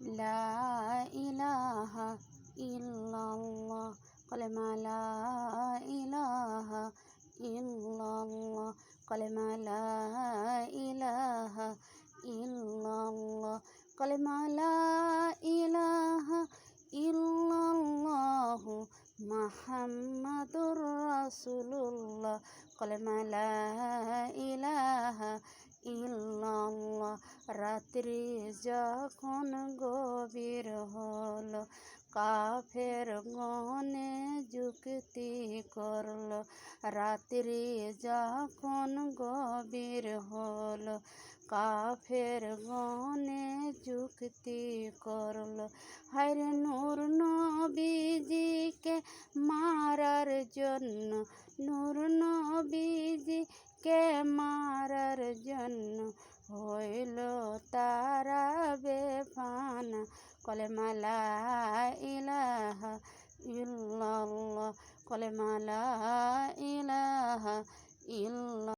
লা ইলাহা ইল্লাল্লাহ, কলেমা লা ইলাহা ইল্লাল্লাহ, কলেমা লা ইলাহা ইল্লাল্লাহ, কলেমা লা ইলাহা ইল্লাল্লাহ, মুহাম্মাদুর রাসূলুল্লাহ, কলেমা লা ইলাহা ইল্লাল্লাহ। রাত্রি যখন গভীর হলো, কাফের গনে যুক্তি করলো। রাত্রি যখন গভীর হলো, কাফের গনে যুক্তি করলো। হায়রে নূর নবীজিকে মারার জন্য, নূর নবীজিকে মারার জন্য হইল তারা বেফানা। কলেমা লা ইলাহা ইল্লাল্লাহ, কলেমা লা ইলাহা ইল্লাল্লাহ।